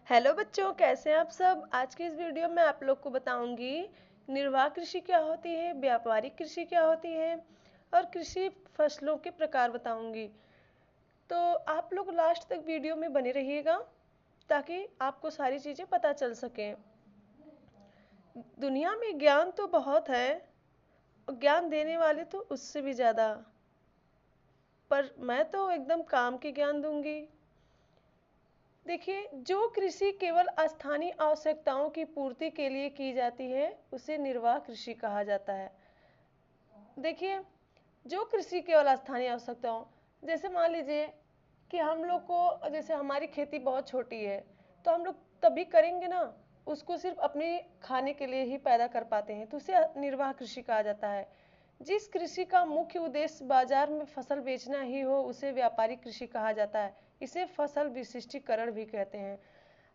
Hello बच्चों, कैसे हैं आप सब। आज की इस वीडियो में आप लोग को बताऊंगी निर्वाह कृषि क्या होती है, व्यापारिक कृषि क्या होती है और कृषि फसलों के प्रकार बताऊंगी। तो आप लोग लास्ट तक वीडियो में बने रहिएगा ताकि आपको सारी चीज़ें पता चल सकें। दुनिया में ज्ञान तो बहुत है और ज्ञान देने वाले तो उससे भी ज़्यादा, पर मैं तो एकदम काम के ज्ञान दूंगी। देखिए, जो कृषि केवल स्थानीय आवश्यकताओं की पूर्ति के लिए की जाती है उसे निर्वाह कृषि कहा जाता है। देखिए, जो कृषि केवल स्थानीय आवश्यकताओं, जैसे मान लीजिए कि हम लोग को, जैसे हमारी खेती बहुत छोटी है तो हम लोग तभी करेंगे ना, उसको सिर्फ अपने खाने के लिए ही पैदा कर पाते हैं, तो उसे निर्वाह कृषि कहा जाता है। जिस कृषि का मुख्य उद्देश्य बाजार में फसल बेचना ही हो उसे व्यापारिक कृषि कहा जाता है। इसे फसल विशिष्टीकरण भी कहते हैं।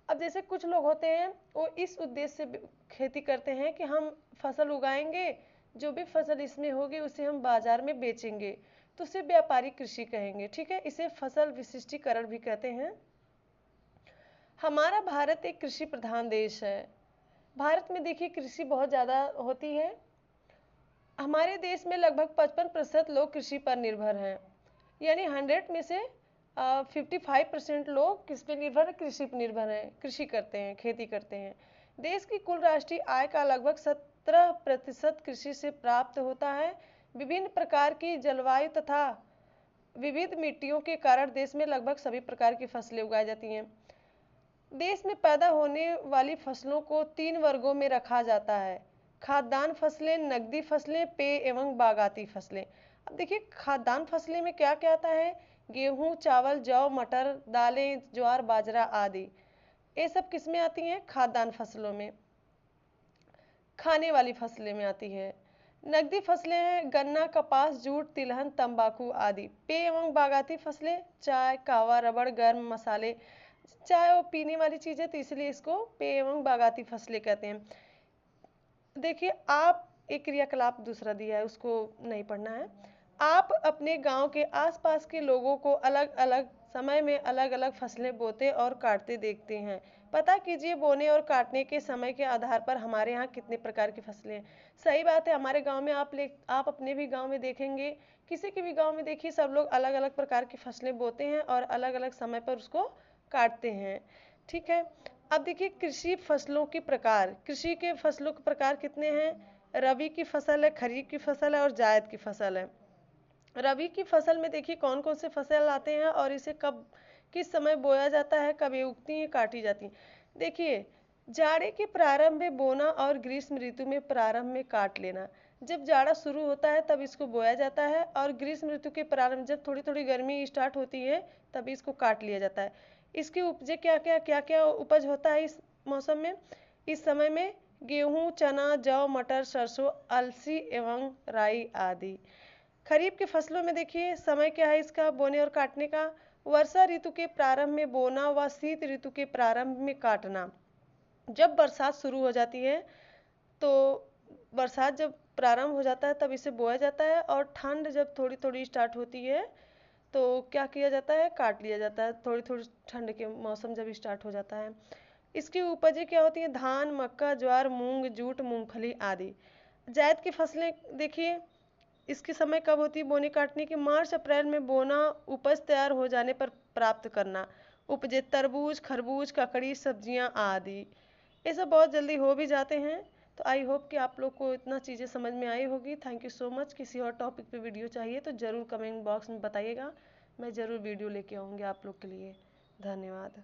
अब जैसे कुछ लोग होते हैं, वो इस उद्देश्य से खेती करते हैं कि हम फसल उगाएंगे, जो भी फसल इसमें होगी उसे हम बाजार में बेचेंगे, तो उसे व्यापारिक कृषि कहेंगे। ठीक है, इसे फसल विशिष्टीकरण भी कहते हैं। हमारा भारत एक कृषि प्रधान देश है। भारत में देखिए कृषि बहुत ज़्यादा होती है। हमारे देश में लगभग 55% लोग कृषि पर निर्भर हैं, यानी 100 में से 55% लोग किस पे निर्भर है, कृषि पर निर्भर हैं, कृषि करते हैं, खेती करते हैं। देश की कुल राष्ट्रीय आय का लगभग 17% कृषि से प्राप्त होता है। विभिन्न प्रकार की जलवायु तथा विविध मिट्टियों के कारण देश में लगभग सभी प्रकार की फसलें उगाई जाती हैं। देश में पैदा होने वाली फसलों को 3 वर्गों में रखा जाता है: खाद्यान्न फसलें, नकदी फसलें, पेय एवं बागाती फसलें। अब देखिए, खाद्यान्न फसलें में क्या क्या आता है: गेहूं, चावल, जौ, मटर, दालें, ज्वार, बाजरा आदि। ये सब किस में आती हैं? खाद्यान्न फसलों में, खाने वाली फसलें में आती है। नकदी फसलें हैं गन्ना, कपास, जूट, तिलहन, तंबाकू आदि। पेय एवं बागाती फसलें चाय, कहवा, रबड़, गर्म मसाले। चाय और पीने वाली चीज़ है तो इसलिए इसको पेय एवं बागाती फसलें कहते हैं। देखिए, आप एक क्रियाकलाप दूसरा दिया है, उसको नहीं पढ़ना है। आप अपने गांव के आसपास के लोगों को अलग अलग समय में अलग अलग फसलें बोते और काटते देखते हैं। पता कीजिए बोने और काटने के समय के आधार पर हमारे यहाँ कितने प्रकार की फसलें हैं। सही बात है, हमारे गांव में आप अपने भी गांव में देखेंगे, किसी के भी गांव में देखिए, सब लोग अलग अलग प्रकार की फसलें बोते हैं और अलग अलग समय पर उसको काटते हैं। ठीक है, अब देखिए कृषि फसलों के प्रकार। कृषि के फसलों के प्रकार कितने हैं? रबी की फसल है, खरीफ की फसल है और जायद की फसल है। रबी की फसल में देखिए कौन कौन से फसल आते हैं और इसे कब, किस समय बोया जाता है, कब ये उगती हैं, काटी जाती हैं। देखिए, जाड़े के प्रारंभ में बोना और ग्रीष्म ऋतु में प्रारंभ में काट लेना। जब जाड़ा शुरू होता है तब इसको बोया जाता है और ग्रीष्म ऋतु के प्रारंभ, जब थोड़ी थोड़ी गर्मी स्टार्ट होती है तभी इसको काट लिया जाता है। इसकी उपजे क्या क्या उपज होता है इस मौसम में, इस समय में? गेहूं, चना, जौ, मटर, सरसों, अलसी एवं राई आदि। खरीफ की फसलों में देखिए समय क्या है इसका बोने और काटने का: वर्षा ऋतु के प्रारंभ में बोना व शीत ऋतु के प्रारंभ में काटना। जब बरसात शुरू हो जाती है तो बरसात जब प्रारंभ हो जाता है तब इसे बोया जाता है और ठंड जब थोड़ी थोड़ी स्टार्ट होती है तो क्या किया जाता है? काट लिया जाता है, थोड़ी थोड़ी ठंड के मौसम जब स्टार्ट हो जाता है। इसकी उपजें क्या होती हैं? धान, मक्का, ज्वार, मूंग, जूट, मूंगफली आदि। जायद की फसलें देखिए, इसकी समय कब होती है बोने काटने की? मार्च अप्रैल में बोना, उपज तैयार हो जाने पर प्राप्त करना। उपजे तरबूज, खरबूज, ककड़ी, सब्जियां आदि। ये सब बहुत जल्दी हो भी जाते हैं। तो आई होप कि आप लोग को इतना चीज़ें समझ में आई होगी। Thank you so much. किसी और टॉपिक पे वीडियो चाहिए तो ज़रूर कमेंट बॉक्स में बताइएगा, मैं ज़रूर वीडियो लेके आऊँगी आप लोग के लिए। धन्यवाद।